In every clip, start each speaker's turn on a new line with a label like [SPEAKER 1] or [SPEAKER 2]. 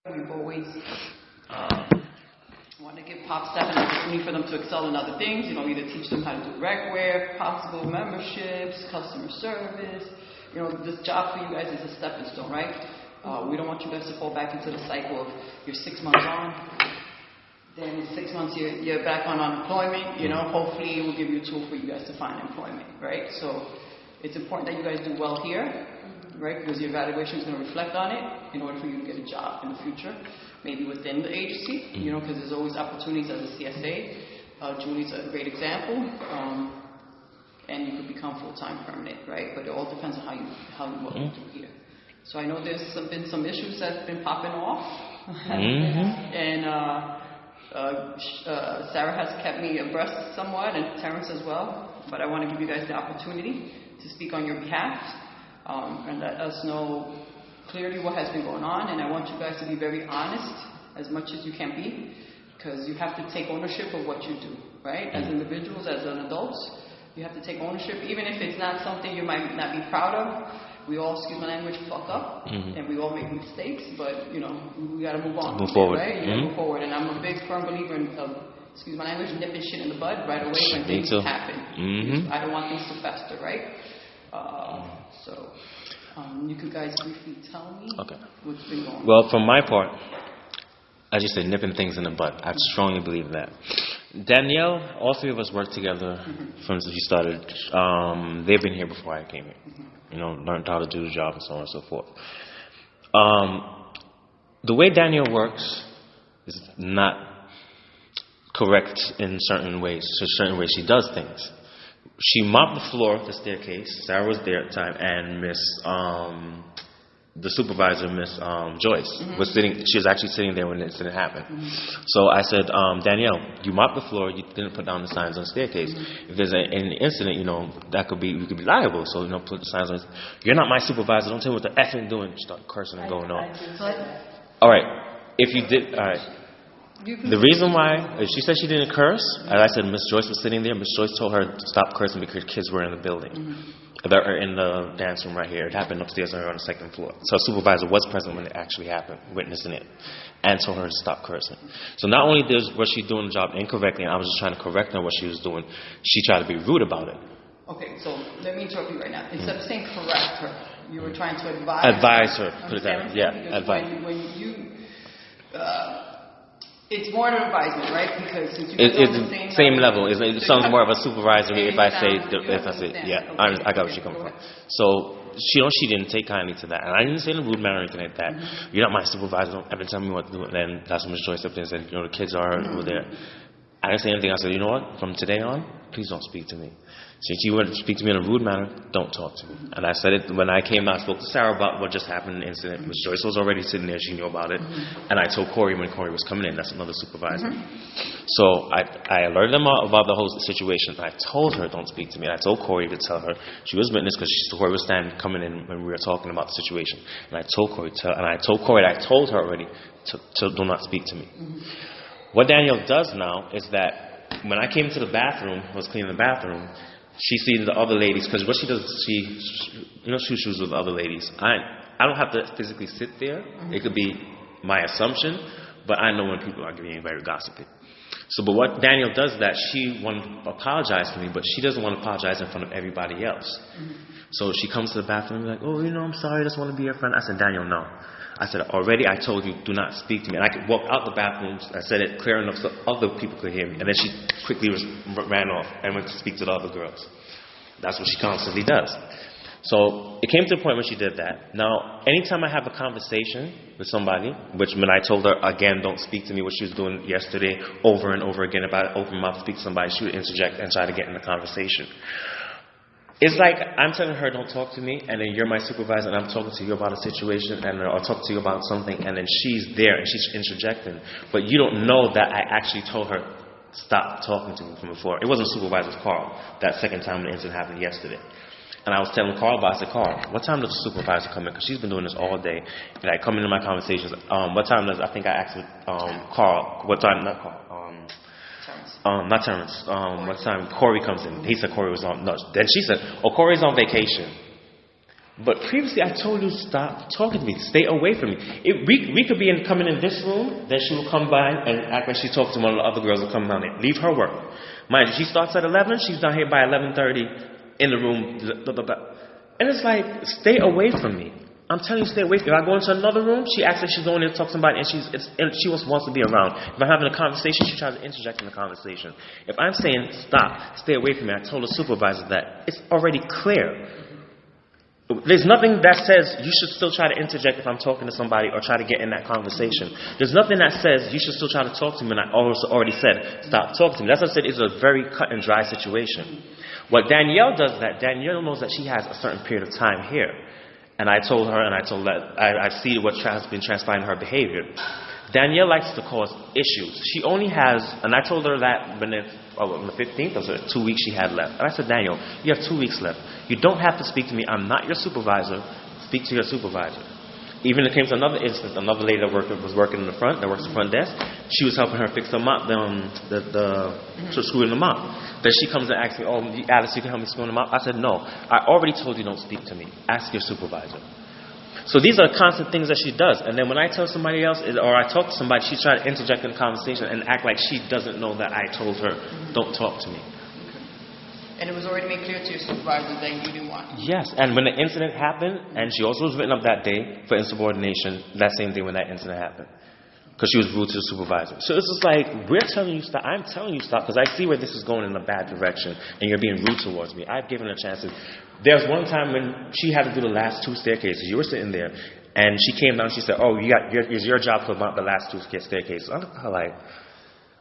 [SPEAKER 1] We've always want to give Pop staff an opportunity for them to excel in other things. Either teach them how to do recware, possible memberships, customer service. This job for you guys is a stepping stone, right? We don't want you guys to fall back into the cycle of you're 6 months on, then in 6 months you're back on unemployment. Hopefully it will give you a tool for you guys to find employment, right? So it's important that you guys do well here, right? Because your evaluation is going to reflect on it in order for you to get a job in the future, maybe within the agency, because there's always opportunities as a CSA. Julie's a great example, and you could become full-time permanent, right? But it all depends on how you what you do here. So I know there's been some issues that's been popping off, and Sarah has kept me abreast somewhat, and Terrence as well. But I want to give you guys the opportunity to speak on your behalf. And let us know clearly what has been going on, and I want you guys to be very honest as much as you can be, because you have to take ownership of what you do, right? As individuals, as an adults, you have to take ownership, even if it's not something you might not be proud of. We all, excuse my language, fuck up, and we all make mistakes, but, we got to move on.
[SPEAKER 2] Move forward.
[SPEAKER 1] Right? You got to move forward, and I'm a big, firm believer in, excuse my language, nipping shit in the bud right away when things happen. I don't want things to fester, right? So, you could guys briefly tell me what's been going on.
[SPEAKER 2] Well, from my part, I just said nipping things in the bud. I strongly believe that. Danielle, all three of us worked together from since we started. They've been here before I came here. Learned how to do the job and so on and so forth. The way Danielle works is not correct in certain ways. Certain ways she does things. She mopped the floor, the staircase. Sarah was there at the time, and the supervisor, Miss Joyce, was sitting. She was actually sitting there when the incident happened. So I said, Danielle, you mopped the floor. You didn't put down the signs on the staircase. If there's an incident, that could be, we could be liable. So put the signs on. You're not my supervisor. Don't tell me what the effing doing. Start cursing and going on. All right. If you did, all right. The reason why, she said she didn't curse, as I said, Miss Joyce was sitting there. Miss Joyce told her to stop cursing because kids were in the building. They're in the dance room right here. It happened upstairs on the second floor. So a supervisor was present when it actually happened, witnessing it, and told her to stop cursing. So not only was she doing the job incorrectly, and I was just trying to correct her what she was doing, she tried to be rude about it.
[SPEAKER 1] Okay, so let me interrupt you right now. Instead of saying correct her, you were trying to advise her.
[SPEAKER 2] Put it that way. Yeah, advise.
[SPEAKER 1] When you... it's more an advisement, right? Because since
[SPEAKER 2] it's the same level. It sounds more of a supervisory if I say, yeah, I got what you're coming from. So, she didn't take kindly to that. And I didn't say in a rude manner or anything like that. You're not my supervisor. Don't ever tell me what to do. And then that's when Ms. Joyce stepped in and said, the kids are over there. I didn't say anything. I said, you know what? From today on, please don't speak to me. Since you want to speak to me in a rude manner, don't talk to me. And I said it when I came out. I spoke to Sarah about what just happened in the incident. Ms. Joyce was already sitting there. She knew about it. And I told Corey when Corey was coming in. That's another supervisor. So I alerted them about the whole situation. I told her, don't speak to me. And I told Corey to tell her. She was witness because Corey was coming in when we were talking about the situation. And I told Corey, I told her already to do not speak to me. What Danielle does now is that when I came to the bathroom, was cleaning the bathroom, she sees the other ladies, because what she does, she shoes with the other ladies. I don't have to physically sit there. It could be my assumption, but I know when people are getting very gossipy. So, but what Danielle does is that she wants to apologize to me, but she doesn't want to apologize in front of everybody else. So she comes to the bathroom and like, I'm sorry, I just want to be your friend. I said, Danielle, no. I said, already I told you, do not speak to me. And I could walk out the bathroom. I said it clear enough so other people could hear me. And then she quickly ran off and went to speak to the other girls. That's what she constantly does. So it came to the point when she did that. Now, anytime I have a conversation with somebody, which when I told her, again, don't speak to me, what she was doing yesterday over and over again, if I open my mouth to speak to somebody, she would interject and try to get in the conversation. It's like I'm telling her, don't talk to me, and then you're my supervisor, and I'm talking to you about a situation, and I'll talk to you about something, and then she's there, and she's interjecting. But you don't know that I actually told her, stop talking to me from before. It wasn't Supervisor Carl, that second time the incident happened yesterday. And I was telling Carl about it. I said, Carl, what time does the supervisor come in? Because she's been doing this all day. And I come into my conversations. What time does, I think I asked Carl, what time, not Carl, not Terrence. What time Corey comes in? He said Corey was on. No. Then she said, Corey's on vacation. But previously, I told you, stop talking to me. Stay away from me. We could be coming in this room, then she will come by and act like she talked to one of the other girls who come down there. Leave her work. Mind you, she starts at 11. She's down here by 11:30 in the room. Blah, blah, blah. And it's like, stay away from me. I'm telling you, stay away from me. If I go into another room, she acts like she's going there to talk to somebody, and she wants to be around. If I'm having a conversation, she tries to interject in the conversation. If I'm saying, stop, stay away from me, I told the supervisor that. It's already clear. There's nothing that says you should still try to interject if I'm talking to somebody or try to get in that conversation. There's nothing that says you should still try to talk to me, and I also already said, stop talking to me. That's what I said, it's a very cut and dry situation. What Danielle does Danielle knows that she has a certain period of time here. And I told her, and I told that I see what has been transpiring in her behavior. Danielle likes to cause issues. She only has, and I told her that on the 15th, or 2 weeks she had left. And I said, Danielle, you have 2 weeks left. You don't have to speak to me. I'm not your supervisor. Speak to your supervisor. Even it came to another instance, another lady that was working in the front, that works the front desk. She was helping her fix the mop, to screw in the mop. Then she comes and asks me, oh, Alice, you can help me screw in the mop? I said, no. I already told you don't speak to me. Ask your supervisor. So these are constant things that she does. And then when I tell somebody else, or I talk to somebody, she tries to interject in the conversation and act like she doesn't know that I told her, don't talk to me.
[SPEAKER 1] And it was already made clear to your supervisor that you didn't want it.
[SPEAKER 2] Yes, and when the incident happened, and she also was written up that day for insubordination, that same day when that incident happened. Because she was rude to the supervisor. So it's just like, we're telling you stop. I'm telling you stop because I see where this is going in a bad direction, and you're being rude towards me. I've given her chances. There's one time when she had to do the last 2 staircases. You were sitting there, and she came down and she said, oh, it's your job to mount the last 2 staircases. I looked at her like,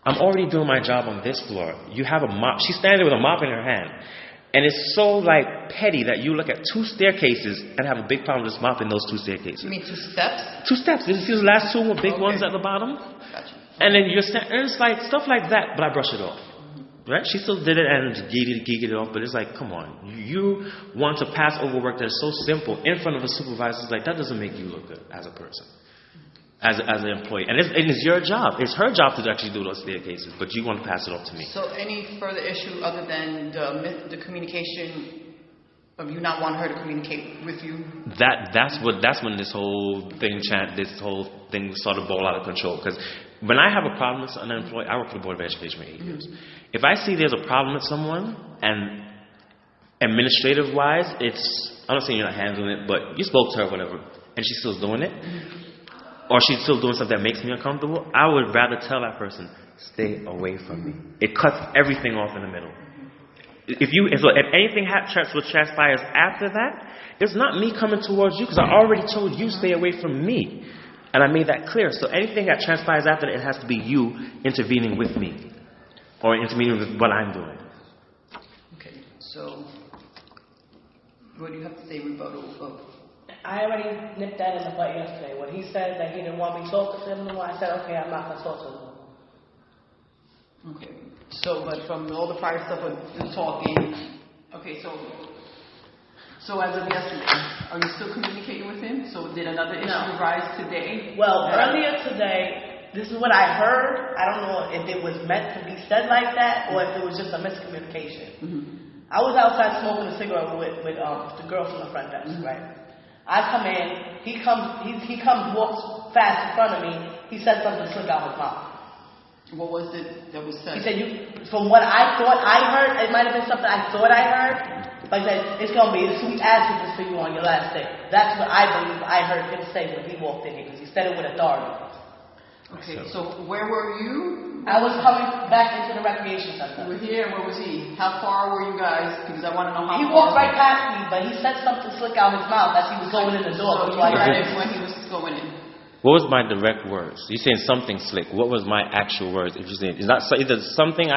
[SPEAKER 2] I'm already doing my job on this floor. You have a mop. She's standing there with a mop in her hand. And it's so, like, petty that you look at 2 staircases and have a big problem with just mopping those 2 staircases.
[SPEAKER 1] You mean 2 steps?
[SPEAKER 2] 2 steps. Did you see the last 2 big ones at the bottom?
[SPEAKER 1] Gotcha.
[SPEAKER 2] And then and it's like, stuff like that, but I brush it off. Right? She still did it and geeked it off, but it's like, come on. You want to pass over work that's so simple in front of a supervisor. It's like, that doesn't make you look good as a person. As an employee. And it's your job. It's her job to actually do those staircases, but you want to pass it off to me.
[SPEAKER 1] So any further issue other than the communication of you not wanting her to communicate with you? That's
[SPEAKER 2] when this whole thing started to boil out of control. Because when I have a problem with an employee, I work for the Board of Education for 8 years. If I see there's a problem with someone, and administrative-wise, I'm not saying you're not handling it, but you spoke to her, whatever, and she's still doing it, or she's still doing something that makes me uncomfortable, I would rather tell that person, stay away from me. It cuts everything off in the middle. If anything transpires after that, it's not me coming towards you, because I already told you stay away from me. And I made that clear. So anything that transpires after that, it has to be you intervening with me, or intervening with what I'm doing.
[SPEAKER 1] Okay, so what do you have to say rebuttal of?
[SPEAKER 3] I already nipped that in the butt yesterday. When he said that he didn't want me talking to him anymore, I said, okay, I'm not going to talk to him.
[SPEAKER 1] Okay. So, but from all the prior stuff of the talking, okay, so as of yesterday, are you still communicating with him? So did another issue rise today?
[SPEAKER 3] Well, earlier today, this is what I heard. I don't know if it was meant to be said like that or if it was just a miscommunication. Mm-hmm. I was outside smoking a cigarette with the girl from the front desk, right? I come in, he comes, walks fast in front of me, he said something slick out his mouth.
[SPEAKER 1] What was it that was said?
[SPEAKER 3] He said, from what I thought I heard, it might have been something I thought I heard, but he said, it's going to be a sweet ass for you on your last day. That's what I believe I heard him say when he walked in here, because he said it with authority.
[SPEAKER 1] Okay, so where were you?
[SPEAKER 3] I was coming back into the recreation center.
[SPEAKER 1] You were here, and where was he? How far were you guys? Because I want to know how far.
[SPEAKER 3] He walked right past me, but he said something slick out his mouth as he was going in the door.
[SPEAKER 1] So you heard it when he was going in.
[SPEAKER 2] What was my direct words? You're saying something slick. What was my actual words? If you're saying it's not either something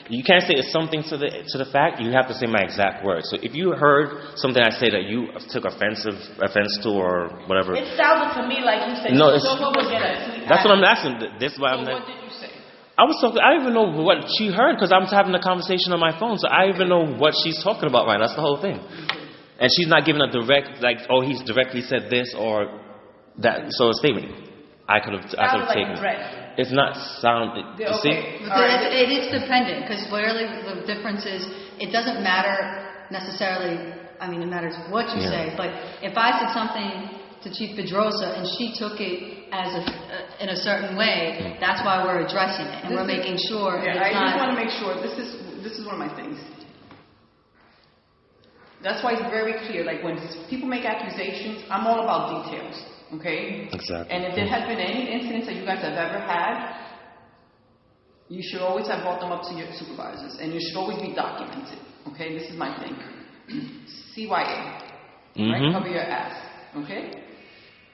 [SPEAKER 2] you can't say it's something to the fact. You have to say my exact words. So if you heard something I say that you took offense to or whatever,
[SPEAKER 3] it sounded to me like you said.
[SPEAKER 2] No,
[SPEAKER 3] that's
[SPEAKER 2] what I'm asking. This is why I'm.
[SPEAKER 1] What did you say?
[SPEAKER 2] I was talking. I don't even know what she heard because I'm having a conversation on my phone, so I don't even know what she's talking about right now. That's the whole thing. And she's not giving a direct he's directly said this or that. So a statement. I could have taken. It's not sound. You see?
[SPEAKER 4] It is dependent because clearly the difference is it doesn't matter necessarily I mean, it matters what you say. But if I said something to Chief Pedrosa and she took it as in a certain way, that's why we're addressing it. And we're making sure.
[SPEAKER 1] Yeah, I just want to make sure, this is one of my things. That's why it's very clear, like when people make accusations, I'm all about details, okay?
[SPEAKER 2] Exactly.
[SPEAKER 1] And if there has been any incidents that you guys have ever had, you should always have brought them up to your supervisors, and you should always be documented, okay? This is my thing. CYA, right? Cover your ass, okay?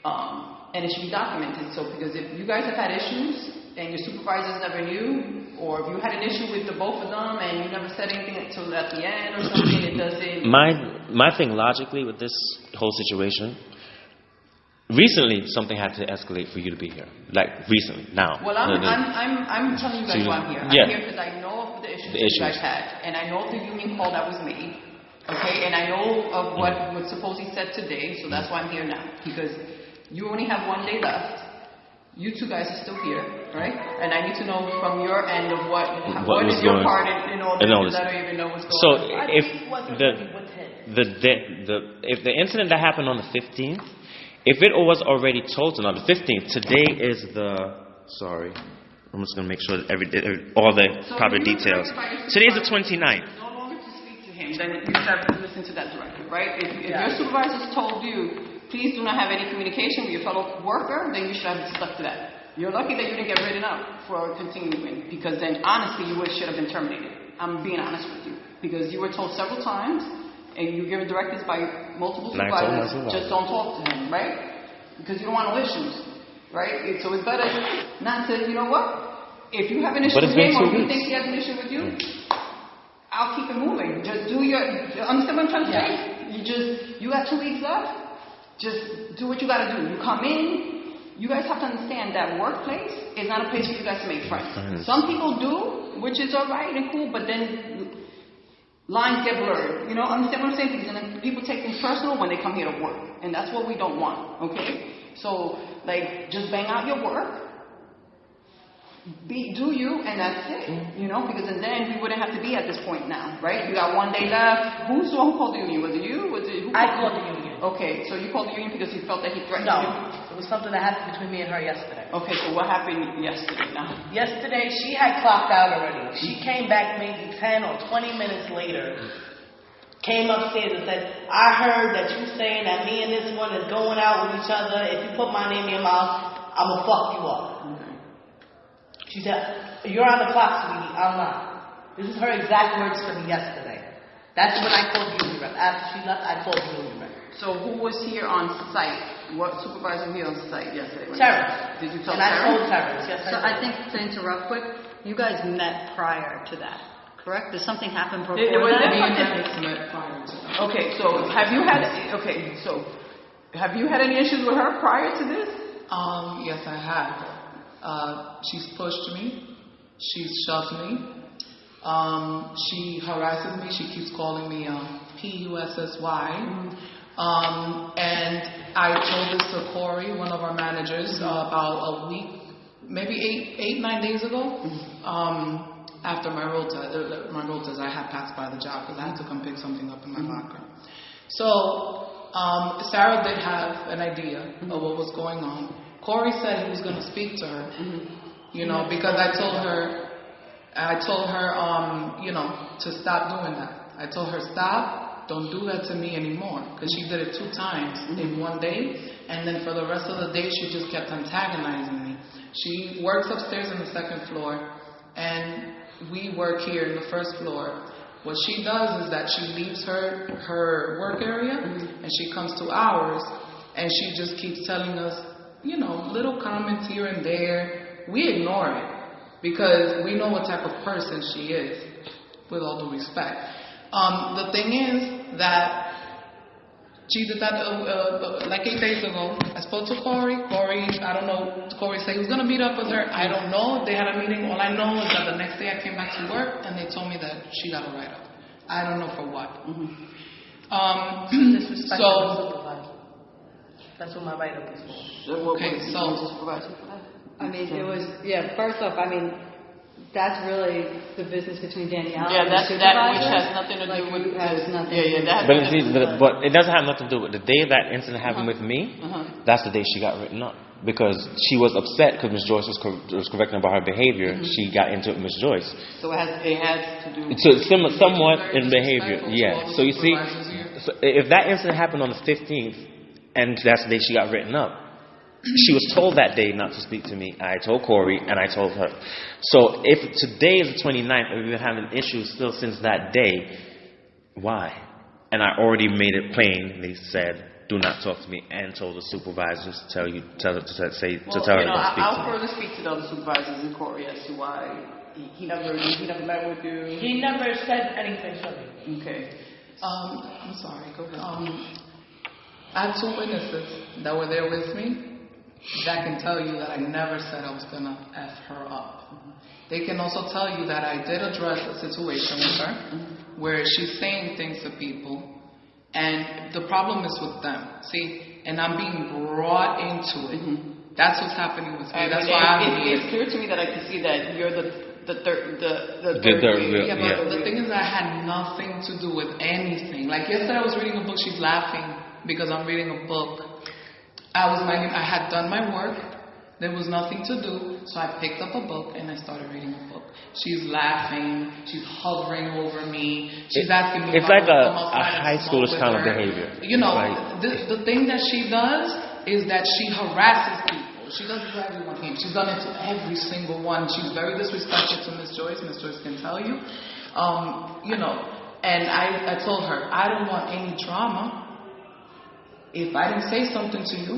[SPEAKER 1] And it should be documented, so because if you guys have had issues, and your supervisors never knew, or if you had an issue with the both of them and you never said anything until at the end or something, it doesn't...
[SPEAKER 2] My thing logically with this whole situation, recently something had to escalate for you to be here. Like recently, now.
[SPEAKER 1] Well, I'm telling you guys why I'm here. I'm here because I know of the issues you guys had, and I know of the union call that was made, okay, and I know of what was supposedly said today, so that's why I'm here now, because you only have one day left. You two guys are still here, right? And I need to know from your end of what is your part in all this, because I don't even know what's going on.
[SPEAKER 2] So if the incident that happened on the 15th, if it was already told on the 15th, today is sorry, I'm just going to make sure that all the proper details. Today is the 29th.
[SPEAKER 1] No longer to speak to him, then you have to listen to that directly, right? If your supervisors told you, please do not have any communication with your fellow worker, then you should have stuck to that. You're lucky that you didn't get written up for continuing, because then honestly you should have been terminated. I'm being honest with you, because you were told several times, and you given directives by multiple supervisors, just don't talk to him, right? Because you don't want no issues, right? So it's better not to, you know what? If you have an issue with him or you think he has an issue with you, I'll keep it moving. Just do understand what I'm trying to say? You got 2 weeks left. Just do what you got to do. You come in. You guys have to understand that workplace is not a place for you guys to make friends. Some people do, which is all right and cool, but then lines get blurred. You know, understand what I'm saying? Because then people take things personal when they come here to work. And that's what we don't want, okay? So, like, just bang out your work. Do you, and that's it. You know, because then we wouldn't have to be at this point now, right? You got 1 day left. Who called the union? Was it you?
[SPEAKER 3] I called the union.
[SPEAKER 1] Okay, so you called the union because you felt that he threatened you?
[SPEAKER 3] No, it was something that happened between me and her yesterday.
[SPEAKER 1] Okay, so what happened yesterday now?
[SPEAKER 3] Yesterday, she had clocked out already. She came back maybe 10 or 20 minutes later, came upstairs and said, I heard that you saying that me and this one is going out with each other. If you put my name in your mouth, I'm going to fuck you up. Okay. She said, you're on the clock, sweetie. I'm not. This is her exact words to me yesterday. That's when I called the union rep. After she left, I called the union rep.
[SPEAKER 1] So who was here on site? What supervisor was here on site yesterday?
[SPEAKER 3] Terrence.
[SPEAKER 1] Did you tell
[SPEAKER 3] Terrence? And I told Terrence, yes.
[SPEAKER 4] So I think, to interrupt quick, you guys met prior to that, correct? Did something happen before that?
[SPEAKER 1] Okay, so have you had any issues with her prior to this?
[SPEAKER 5] Yes, I have. She's pushed me. She's shoved me. She harasses me. She keeps calling me PUSSY. And I told this to Corey, one of our managers, about a week, maybe 9 days ago. After my rotas, I had passed by the job because I had to come pick something up in my locker. So Sarah did have an idea of what was going on. Corey said he was going to speak to her, you know, because I told her, you know, to stop doing that. I told her, stop, don't do that to me anymore, because she did it 2 times in 1 day, and then for the rest of the day, she just kept antagonizing me. She works upstairs on the 2nd floor, and we work here in the 1st floor. What she does is that she leaves her work area, and she comes to ours, and she just keeps telling us, you know, little comments here and there. We ignore it because we know what type of person she is, with all due respect. The thing is that she did that like 8 days ago. I spoke to Corey. I don't know. Corey said he was going to meet up with her. I don't know if they had a meeting. All I know is that the next day I came back to work and they told me that she got a write-up. I don't know for what.
[SPEAKER 3] That's what my write-up is for.
[SPEAKER 1] Okay, so supervisor for that?
[SPEAKER 4] I mean, it was, first off, I mean, that's really the business between Danielle
[SPEAKER 1] Yeah,
[SPEAKER 4] and
[SPEAKER 1] that's
[SPEAKER 4] the
[SPEAKER 1] that
[SPEAKER 4] supervisor.
[SPEAKER 1] which has nothing to do with
[SPEAKER 4] has nothing.
[SPEAKER 1] Yeah, that has
[SPEAKER 2] But,
[SPEAKER 1] nothing
[SPEAKER 2] see,
[SPEAKER 1] to do with
[SPEAKER 2] but it doesn't have nothing to do with the day that incident happened with me. That's the day she got written up because she was upset because Miss Joyce was correcting about her behavior. She got into it with Miss Joyce.
[SPEAKER 1] So it has to do.
[SPEAKER 2] So similar, somewhat in behavior, yeah. So you see, so if that incident happened on the 15th, and that's the day she got written up, she was told that day not to speak to me. I told Corey, and I told her. So if today is the 29th, and we've been having issues still since that day, why? And I already made it plain. They said, "Do not talk to me," and told the supervisors to tell her to tell her to don't speak
[SPEAKER 1] I'll
[SPEAKER 2] to me.
[SPEAKER 1] further speak to the other supervisors in Corey as to why he never met with you.
[SPEAKER 3] He never said anything to me.
[SPEAKER 1] Okay.
[SPEAKER 5] I'm sorry. Go ahead. I have 2 witnesses that were there with me that can tell you that I never said I was gonna F her up. They can also tell you that I did address a situation with her where she's saying things to people, and the problem is with them. See, and I'm being brought into it. That's what's happening with me. That's why I'm here.
[SPEAKER 1] It's clear to me that I can see that you're the third
[SPEAKER 5] Yeah, but the thing is that I had nothing to do with anything. Like yesterday I was reading a book, she's laughing because I'm reading a book. I had done my work, there was nothing to do, so I picked up a book and I started reading a book. She's laughing, she's hovering over me, she's asking me
[SPEAKER 2] it's
[SPEAKER 5] if
[SPEAKER 2] like
[SPEAKER 5] I
[SPEAKER 2] a
[SPEAKER 5] come outside
[SPEAKER 2] high
[SPEAKER 5] and
[SPEAKER 2] schoolish
[SPEAKER 5] smoke
[SPEAKER 2] kind
[SPEAKER 5] with
[SPEAKER 2] of
[SPEAKER 5] her.
[SPEAKER 2] behavior.
[SPEAKER 5] You know,
[SPEAKER 2] Right.
[SPEAKER 5] the thing that she does is that she harasses people. She does it to everyone here. She's done it to every single one. She's very disrespectful to Miss Joyce. Miss Joyce can tell you. You know, and I told her, I don't want any drama. If I didn't say something to you,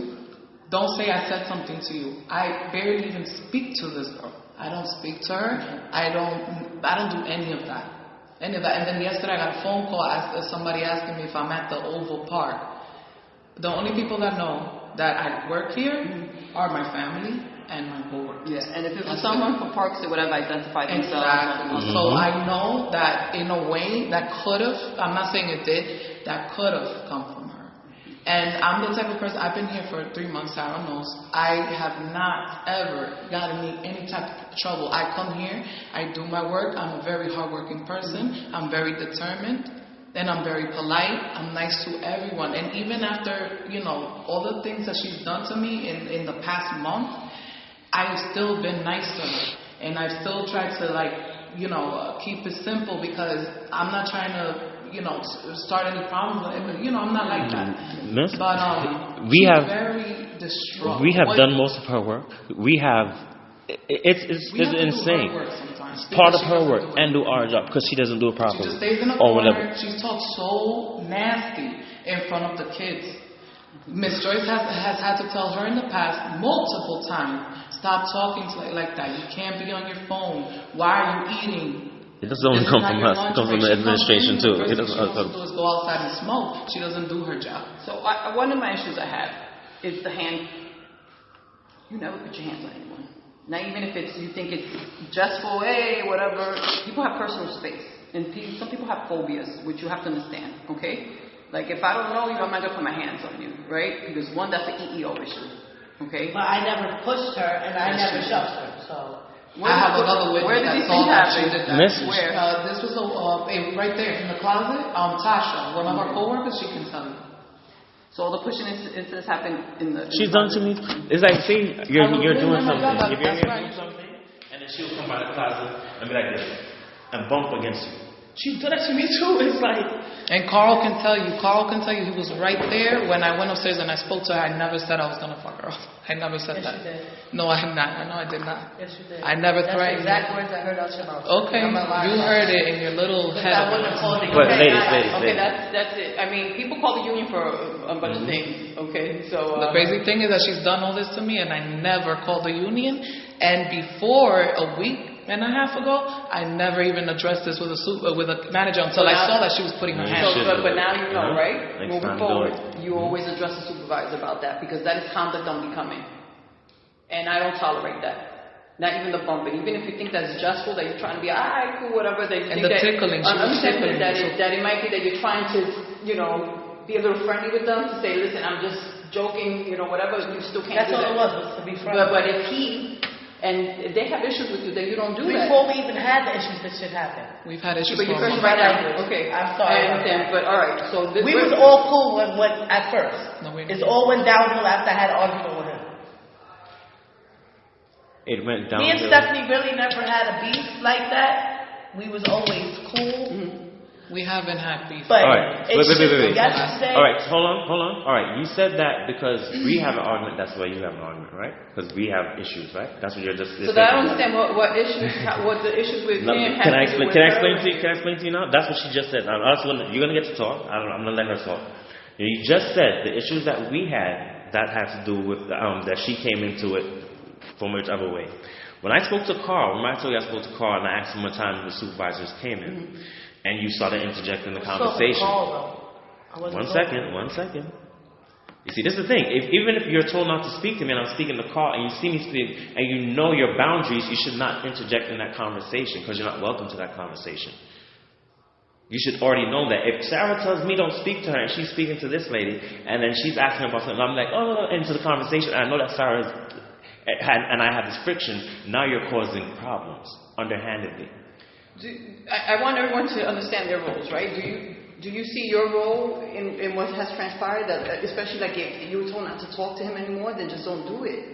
[SPEAKER 5] don't say I said something to you. I barely even speak to this girl. I don't speak to her. I don't do any of that. And then yesterday I got a phone call, somebody asking me if I'm at the Oval Park. The only people that know that I work here are my family and my coworkers.
[SPEAKER 1] Yeah, and if it was someone from Parks, they would have identified themselves.
[SPEAKER 5] Exactly. So I know that in a way that could have, I'm not saying it did, that could have come from her. And I'm the type of person, I've been here for 3 months, Sarah knows, I have not ever gotten in any type of trouble. I come here, I do my work, I'm a very hardworking person, I'm very determined, and I'm very polite, I'm nice to everyone. And even after, you know, all the things that she's done to me in the past month, I've still been nice to her. And I've still tried to, like, you know, keep it simple because I'm not trying to, you know, start any problems. You know, I'm not like that.
[SPEAKER 2] Miss,
[SPEAKER 5] But
[SPEAKER 2] we
[SPEAKER 5] she's
[SPEAKER 2] have
[SPEAKER 5] very distraught.
[SPEAKER 2] we have done most of her work. We have it's
[SPEAKER 5] We have to do
[SPEAKER 2] insane.
[SPEAKER 5] her work sometimes.
[SPEAKER 2] Part of
[SPEAKER 5] She
[SPEAKER 2] her
[SPEAKER 5] doesn't
[SPEAKER 2] work
[SPEAKER 5] do it.
[SPEAKER 2] and do our job because she doesn't do it
[SPEAKER 5] She
[SPEAKER 2] properly
[SPEAKER 5] just stays in the
[SPEAKER 2] or
[SPEAKER 5] corner.
[SPEAKER 2] whatever.
[SPEAKER 5] She's talked so nasty in front of the kids. Miss Joyce has had to tell her in the past multiple times, stop talking like that. You can't be on your phone. Why are you eating?
[SPEAKER 2] It doesn't only come from us. It comes from the administration too.
[SPEAKER 5] It
[SPEAKER 2] It
[SPEAKER 5] doesn't.
[SPEAKER 2] doesn't.
[SPEAKER 5] She wants to do is go outside and smoke. She doesn't do her job.
[SPEAKER 1] So one of my issues I have is the hand. You never put your hands on anyone. Now, even if you think it's jestful, hey, whatever. People have personal space, and some people have phobias, which you have to understand. Okay, like if I don't know you, I'm not gonna put my hands on you, right? Because one, that's an EEO issue. Okay.
[SPEAKER 3] But I never pushed her and I never shoved her, so.
[SPEAKER 5] I have another witness that saw that she did that.
[SPEAKER 2] Miss?
[SPEAKER 1] Where?
[SPEAKER 5] This was right there in the closet. Tasha, one of our coworkers, she can tell you.
[SPEAKER 1] So all the pushing incidents happen in the.
[SPEAKER 2] She's done to me. It's like, see, you're doing something.
[SPEAKER 5] God,
[SPEAKER 2] If you're
[SPEAKER 5] that's
[SPEAKER 2] here
[SPEAKER 5] right.
[SPEAKER 2] doing something, and then she'll come by the closet and be like this and bump against you.
[SPEAKER 3] She did that to me too. It's like.
[SPEAKER 5] And Carl can tell you. He was right there when I went upstairs and I spoke to her. I never said I was gonna fuck her up. I never said that.
[SPEAKER 3] Yes, you did.
[SPEAKER 5] No, I did not. I know I did not.
[SPEAKER 3] Yes, you did.
[SPEAKER 5] I never
[SPEAKER 3] That's
[SPEAKER 5] threatened.
[SPEAKER 3] the exact words I heard out your mouth.
[SPEAKER 5] Okay,
[SPEAKER 3] I'm not lying
[SPEAKER 5] you
[SPEAKER 3] about
[SPEAKER 5] heard
[SPEAKER 3] that.
[SPEAKER 5] it in your little head.
[SPEAKER 3] I wouldn't have called it.
[SPEAKER 2] But
[SPEAKER 3] Okay,
[SPEAKER 2] ladies.
[SPEAKER 1] That's it. I mean, people call the union for a bunch of things. Okay, so
[SPEAKER 5] The crazy thing is that she's done all this to me, and I never called the union. And before a week and a half ago, I never even addressed this with a manager until I saw that she was putting her hands.
[SPEAKER 2] should.
[SPEAKER 1] But now you know, right?
[SPEAKER 2] Next
[SPEAKER 1] Moving
[SPEAKER 2] time, do
[SPEAKER 1] forward,
[SPEAKER 2] it.
[SPEAKER 1] you always address the supervisor about that because that is conduct unbecoming, and I don't tolerate that. Not even the bumping. Even if you think that's justful, that you're trying to be, alright, cool, whatever. That you
[SPEAKER 5] And
[SPEAKER 1] think
[SPEAKER 5] the
[SPEAKER 1] that,
[SPEAKER 5] tickling, she was
[SPEAKER 1] understand
[SPEAKER 5] tickling
[SPEAKER 1] that
[SPEAKER 5] me,
[SPEAKER 1] it might be that you're trying to, you know, be a little friendly with them to say, listen, I'm just joking, you know, whatever. You still can't
[SPEAKER 3] That's
[SPEAKER 1] do
[SPEAKER 3] all
[SPEAKER 1] that.
[SPEAKER 3] it was to be friendly.
[SPEAKER 1] But if he and they have issues with you, then you don't do that.
[SPEAKER 3] Before we even had the issues, this shit happened.
[SPEAKER 5] We've had issues
[SPEAKER 1] But you
[SPEAKER 5] for a
[SPEAKER 1] first
[SPEAKER 5] month.
[SPEAKER 1] right now. Okay,
[SPEAKER 3] I'm sorry.
[SPEAKER 1] I understand, but all right. So
[SPEAKER 3] We was all cool when at first.
[SPEAKER 5] No, we
[SPEAKER 3] It's
[SPEAKER 5] didn't.
[SPEAKER 3] all went downhill after I had an argument with him.
[SPEAKER 2] It went down.
[SPEAKER 3] Me and Stephanie really never had a beef like that. We was always cool.
[SPEAKER 5] We haven't had beef.
[SPEAKER 3] But
[SPEAKER 2] All right.
[SPEAKER 3] it's
[SPEAKER 2] Wait.
[SPEAKER 3] just yesterday.
[SPEAKER 2] All right, hold on. All right, you said that because we have an argument. That's why you have an argument, right? Because we have issues, right? That's what you're just.
[SPEAKER 1] So that I don't understand what issues, what the issues with
[SPEAKER 2] No,
[SPEAKER 1] him.
[SPEAKER 2] can I
[SPEAKER 1] have to do
[SPEAKER 2] explain?
[SPEAKER 1] with
[SPEAKER 2] Can I
[SPEAKER 1] her.
[SPEAKER 2] explain to you? Can I explain to you now? That's what she just said. You're gonna get to talk. I'm gonna let her talk. You just said the issues that we had that had to do with that she came into it from whichever way. When I spoke to Carl, remember I told you I spoke to Carl and I asked him what time the supervisors came in, and you started interjecting the conversation. One second. You see, this is the thing. Even if you're told not to speak to me and I'm speaking to Carl and you see me speak and you know your boundaries, you should not interject in that conversation because you're not welcome to that conversation. You should already know that. If Sarah tells me don't speak to her and she's speaking to this lady and then she's asking about something, I'm like, oh, into the conversation, and I know that Sarah is, and I have this friction, now you're causing problems underhandedly.
[SPEAKER 1] I want everyone to understand their roles, right? Do you see your role in what has transpired? That especially like if you were told not to talk to him anymore, then just don't do it.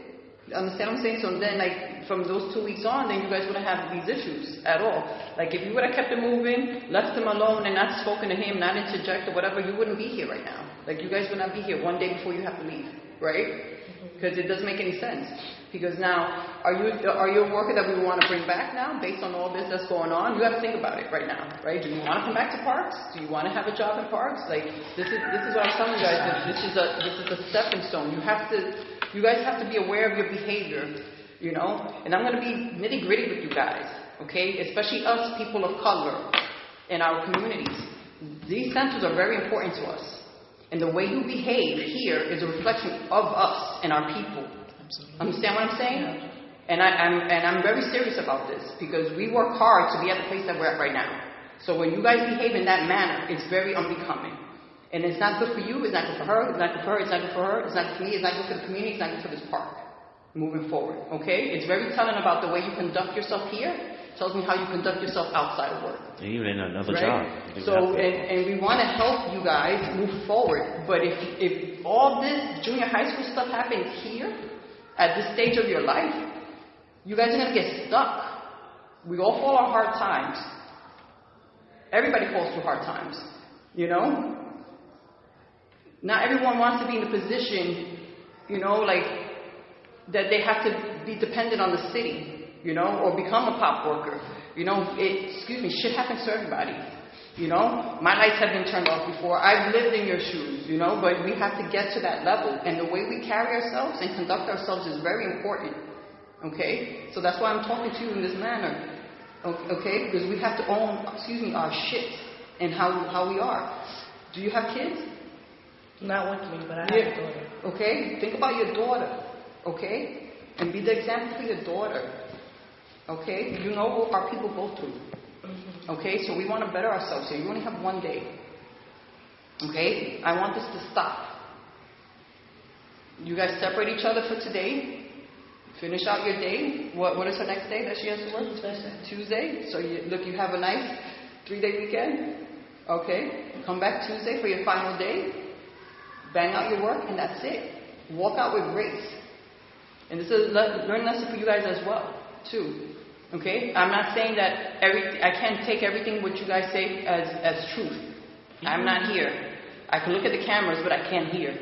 [SPEAKER 1] Understand what I'm saying? So then, like from those 2 weeks on, then you guys wouldn't have these issues at all. Like if you would have kept it moving, left him alone, and not spoken to him, not interject or whatever, you wouldn't be here right now. Like you guys would not be here one day before you have to leave, right? Because it doesn't make any sense. Because now, are you a worker that we want to bring back now, based on all this that's going on? You have to think about it right now, right? Do you want to come back to Parks? Do you want to have a job in Parks? Like this is what I'm telling you guys. That this is a stepping stone. You guys have to be aware of your behavior, you know. And I'm going to be nitty gritty with you guys, okay? Especially us, people of color, in our communities. These centers are very important to us. And the way you behave here is a reflection of us and our people. Absolutely. Understand what I'm saying? Yeah. And I'm very serious about this because we work hard to be at the place that we're at right now. So when you guys behave in that manner, it's very unbecoming. And it's not good for you, it's not good for her, it's not good for her, it's not good for her, it's not good for me, it's not good for the community, it's not good for this park. Moving forward, okay? It's very telling about the way you conduct yourself here. Tells me how you conduct yourself outside of work.
[SPEAKER 2] Even in another
[SPEAKER 1] job. So, and we want to help you guys move forward. But if all this junior high school stuff happens here, at this stage of your life, you guys are going to get stuck. We all fall on hard times. Everybody falls through hard times. You know? Not everyone wants to be in the position, you know, like, that they have to be dependent on the city. You know, or become a pop worker. You know, shit happens to everybody. You know, my lights have been turned off before. I've lived in your shoes, you know, but we have to get to that level. And the way we carry ourselves and conduct ourselves is very important. Okay? So that's why I'm talking to you in this manner. Okay? Because we have to own, our shit and how we are. Do you have kids?
[SPEAKER 3] Not with me, but I have a daughter.
[SPEAKER 1] Okay? Think about your daughter. Okay? And be the example for your daughter. Okay? You know what our people go through. Okay? So we want to better ourselves here. You only have one day. Okay? I want this to stop. You guys separate each other for today. Finish out your day. What is her next day that she has to work? Tuesday. So you have a nice 3-day weekend. Okay? Come back Tuesday for your final day. Bang out your work, and that's it. Walk out with grace. And this is a learning lesson for you guys as well, too. Okay? I'm not saying that I can't take everything what you guys say as truth. I'm not here. I can look at the cameras, but I can't hear.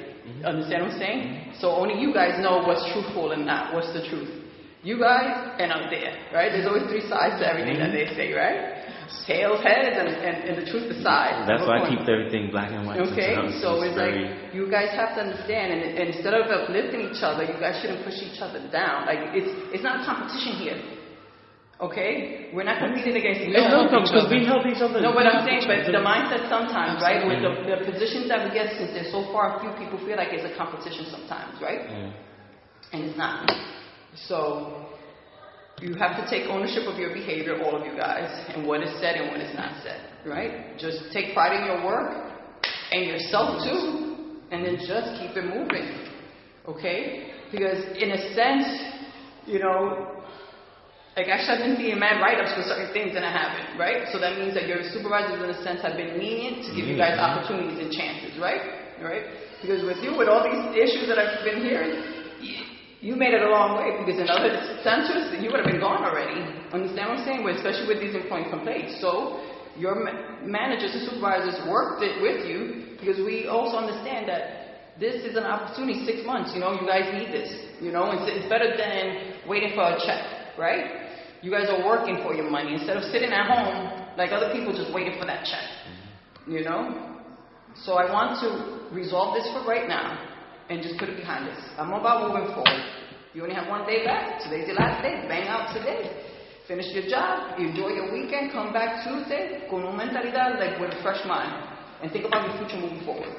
[SPEAKER 1] Understand what I'm saying? So only you guys know what's truthful and not. What's the truth? You guys and out there, right? There's always 3 sides to everything that they say, right? Tails, heads, and the truth, the sides.
[SPEAKER 2] That's why I keep everything black and white.
[SPEAKER 1] Okay? So it's like, you guys have to understand, and instead of uplifting each other, you guys shouldn't push each other down. Like, it's not a competition here. Okay? We're not competing against each other.
[SPEAKER 2] Because we help each other.
[SPEAKER 1] No, but I'm saying, but the mindset sometimes, right? With the positions that we get, since there's so far few, people feel like it's a competition sometimes, right? And it's not. So, you have to take ownership of your behavior, all of you guys, and what is said and what is not said, right? Just take pride in your work, and yourself too, and then just keep it moving, okay? Because in a sense, you know, like actually I've been seeing mad write-ups for certain things and I haven't, right? So that means that your supervisors in a sense have been lenient to give you guys opportunities and chances, right? Right? Because with you, with all these issues that I've been hearing, you made it a long way, because in other centers, you would have been gone already. Understand what I'm saying? Especially with these employee complaints. So your managers and supervisors worked it with you, because we also understand that this is an opportunity, 6 months, you know, you guys need this. You know, it's better than waiting for a check, right? You guys are working for your money instead of sitting at home like other people just waiting for that check. You know? So I want to resolve this for right now and just put it behind us. I'm about moving forward. You only have 1 day back. Today's your last day. Bang out today. Finish your job. Enjoy your weekend. Come back Tuesday con una mentalidad, like with a fresh mind. And think about your future moving forward.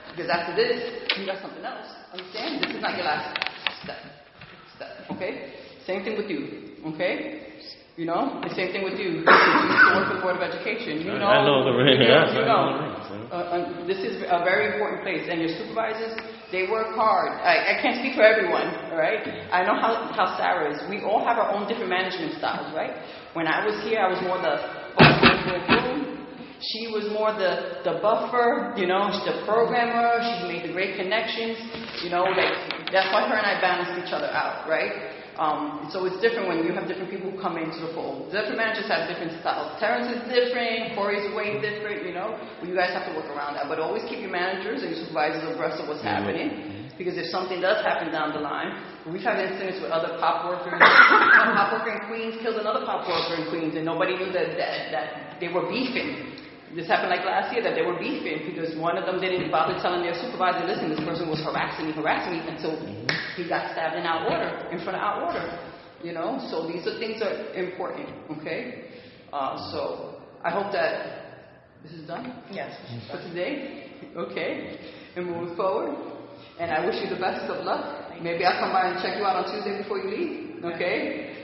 [SPEAKER 1] Because after this, you got something else. Understand? This is not your last step. Okay? Same thing with you. Okay? You know, the same thing with you. You used to work with the Board of Education. You know,
[SPEAKER 2] I know the ring.
[SPEAKER 1] This is a very important place, and your supervisors, they work hard. I can't speak for everyone, all right? I know how Sarah is. We all have our own different management styles, right? When I was here, I was more the boom. She was more the buffer, you know, she's the programmer. She made the great connections, you know. Like that's why her and I balanced each other out, right? So it's different when you have different people who come into the fold. Different managers have different styles. Terrence is different, Corey's way different, you know. But you guys have to work around that. But always keep your managers and your supervisors abreast of what's happening. Because if something does happen down the line, we've had incidents with other pop workers. One pop worker in Queens killed another pop worker in Queens, and nobody knew that they were beefing. This happened like last year, that they were beefing because one of them didn't bother telling their supervisor, listen, this person was harassing me until he got stabbed in in front of Outwater. You know, so these are things that are important, okay? So I hope that this is done.
[SPEAKER 3] Yes.
[SPEAKER 1] For today, okay? And moving forward. And I wish you the best of luck. Maybe I'll come by and check you out on Tuesday before you leave, okay?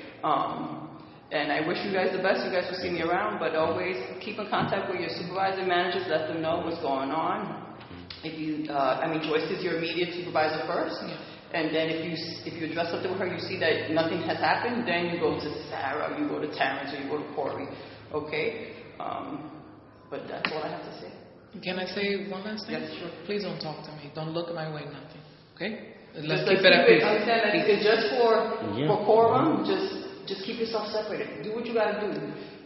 [SPEAKER 1] And I wish you guys the best. You guys will see me around, but always keep in contact with your supervisor, managers. Let them know what's going on. If you, Joyce is your immediate supervisor first, and then if you address something with her, you see that nothing has happened, then you go to Sarah, you go to Terrence, or you go to Corey. Okay, but that's all I have to say.
[SPEAKER 5] Can I say one last thing?
[SPEAKER 1] Yes, sure.
[SPEAKER 5] Please don't talk to me. Don't look my way. Nothing. Okay? Let's
[SPEAKER 1] keep
[SPEAKER 5] it at peace.
[SPEAKER 1] It's just for quorum. Just keep yourself separated. Do what you gotta do.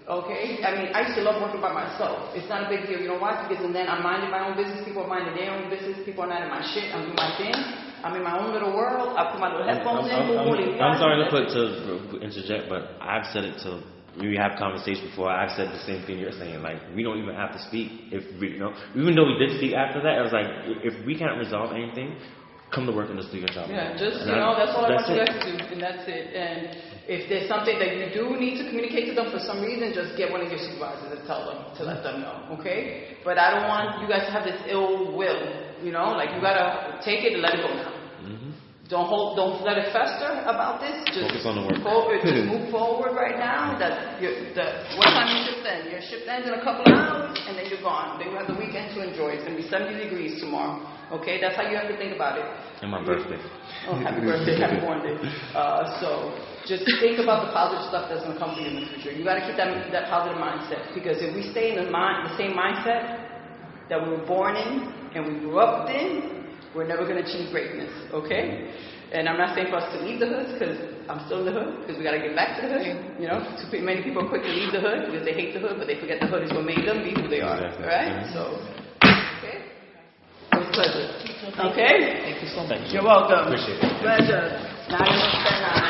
[SPEAKER 1] Okay? I mean, I used to love working by myself. It's not a big deal. You know why? Because then I'm minding my own business. People are minding their own business. People are not in my shit. I'm doing my thing. I'm in my own little world. I put my little headphones in.
[SPEAKER 2] I'm sorry to interject, but I've said it to. We have conversations before. I've said the same thing you're saying. Like, we don't even have to speak if we, you know. Even though we did speak after that, it was like, if we can't resolve anything, come to work and just do your job.
[SPEAKER 1] Yeah, just, you know, that's all I want you guys to do, and that's it. And if there's something that you do need to communicate to them for some reason, just get one of your supervisors and tell them, to let them know, okay? But I don't want you guys to have this ill will, you know? Like, you gotta take it and let it go now. Don't let it fester about this. Just
[SPEAKER 2] focus on the work.
[SPEAKER 1] Just move forward right now. What time your shift ends? Your shift ends in a couple of hours, and then you're gone. Then you have the weekend to enjoy. It's going to be 70 degrees tomorrow. Okay, that's how you have to think about it.
[SPEAKER 2] And my birthday.
[SPEAKER 1] Oh, happy birthday, happy born day. So just think about the positive stuff that's going to come to you in the future. You got to keep that positive mindset, because if we stay in the same mindset that we were born in and we grew up in, we're never going to achieve greatness, okay? And I'm not saying for us to leave the hood, because I'm still in the hood, because we got to get back to the hood. You know, many people are quick to leave the hood because they hate the hood, but they forget the hood is what made them be who they are, all right? So, okay? It was a pleasure. Okay?
[SPEAKER 2] Thank you so much.
[SPEAKER 1] You're welcome.
[SPEAKER 2] Appreciate it.
[SPEAKER 1] Pleasure. Now you understand.